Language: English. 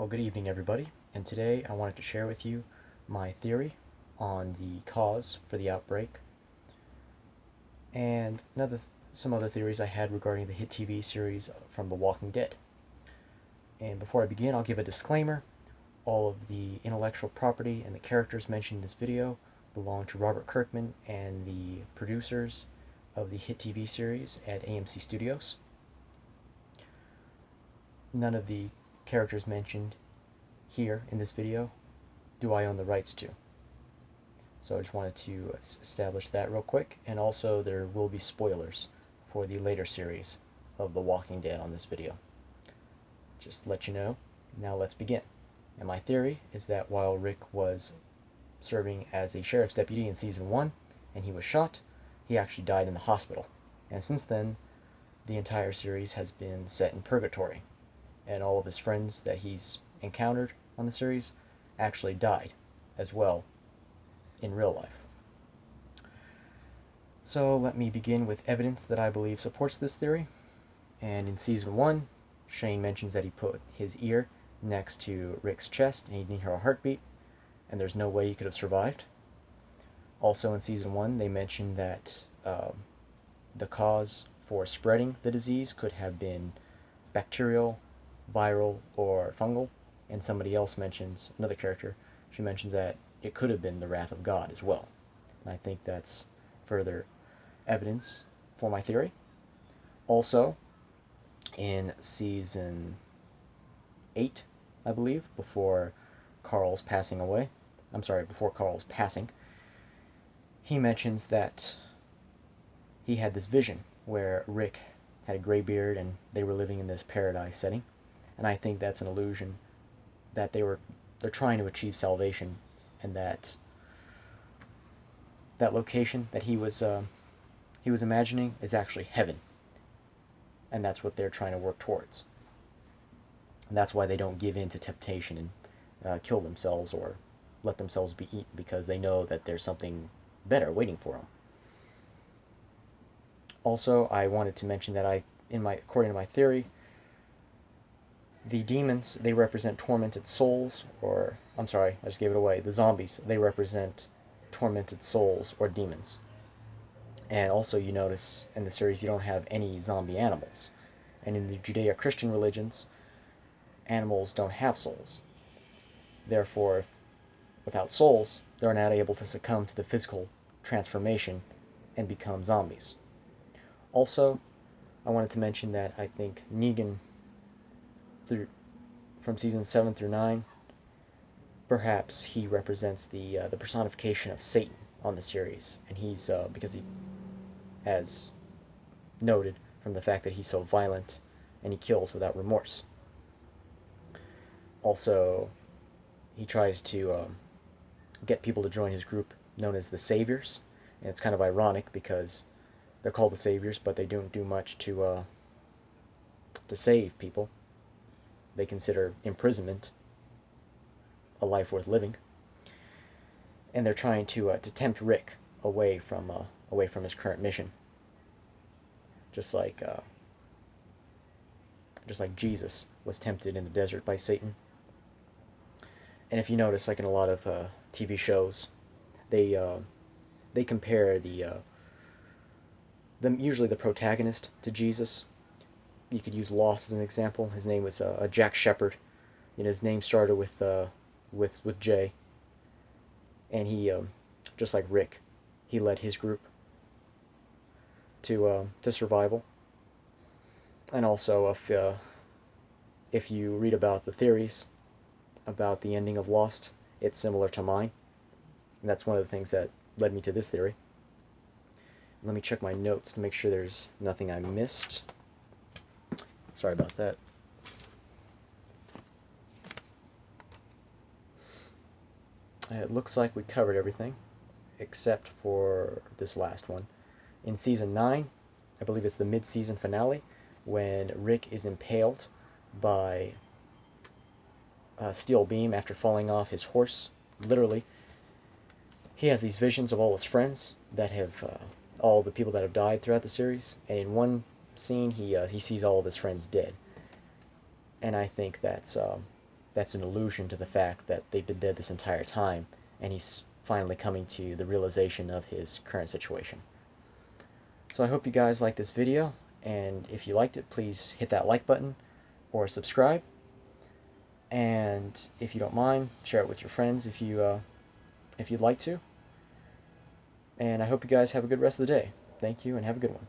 Well, good evening, everybody, and today I wanted to share with you my theory on the cause for the outbreak and some other theories I had regarding the hit TV series from The Walking Dead. And before I begin, I'll give a disclaimer. All of the intellectual property and the characters mentioned in this video belong to Robert Kirkman and the producers of the hit TV series at AMC Studios. None of the characters mentioned here in this video do I own the rights to. So I just wanted to establish that real quick, and also there will be spoilers for the later series of The Walking Dead on this video. Just to let you know. Now let's begin. And my theory is that while Rick was serving as a sheriff's deputy in season 1 and he was shot, he actually died in the hospital. And since then, the entire series has been set in purgatory, and all of his friends that he's encountered on the series actually died as well in real life. So let me begin with evidence that I believe supports this theory. And in season 1, Shane mentions that he put his ear next to Rick's chest and he didn't hear a heartbeat, and there's no way he could have survived. Also in season 1, they mentioned that the cause for spreading the disease could have been bacterial, viral, or fungal. And somebody else mentions, another character, she mentions that it could have been the wrath of God as well. And I think that's further evidence for my theory. Also, in season 8, I believe, before Carl's passing, he mentions that he had this vision where Rick had a gray beard and they were living in this paradise setting. And I think that's an illusion that they're trying to achieve salvation, and that location that he was imagining is actually heaven, and that's what they're trying to work towards. And that's why they don't give in to temptation and kill themselves or let themselves be eaten, because they know that there's something better waiting for them. Also, I wanted to mention that according to my theory, the demons, they represent tormented souls, or, I'm sorry, I just gave it away. The zombies, they represent tormented souls or demons. And also, you notice in the series you don't have any zombie animals. And in the Judeo-Christian religions, animals don't have souls. Therefore, without souls, they're not able to succumb to the physical transformation and become zombies. Also, I wanted to mention that I think Negan, from season 7 through 9, perhaps he represents the personification of Satan on the series, and he's because he has noted from the fact that he's so violent and he kills without remorse. Also, he tries to get people to join his group known as the Saviors, and it's kind of ironic because they're called the Saviors, but they don't do much to save people. They consider imprisonment a life worth living, and they're trying to tempt Rick away from his current mission, just like Jesus was tempted in the desert by Satan. And if you notice, like in a lot of TV shows, they compare usually the protagonist to Jesus. You could use Lost as an example. His name was Jack Shephard. His name started with J, and he just like Rick, he led his group to survival. And also, if you read about the theories about the ending of Lost, it's similar to mine, and that's one of the things that led me to this theory. Let me check my notes to make sure there's nothing I missed. Sorry about that. It looks like we covered everything, except for this last one. In season 9, I believe it's the mid-season finale, when Rick is impaled by a steel beam after falling off his horse, literally. He has these visions of all his friends that have, all the people that have died throughout the series, and in one scene he sees all of his friends dead. And I think that's that's an allusion to the fact that they've been dead this entire time, and he's finally coming to the realization of his current situation. So I hope you guys like this video, and if you liked it, please hit that like button or subscribe. And if you don't mind, share it with your friends if you'd like to. And I hope you guys have a good rest of the day. Thank you, and have a good one.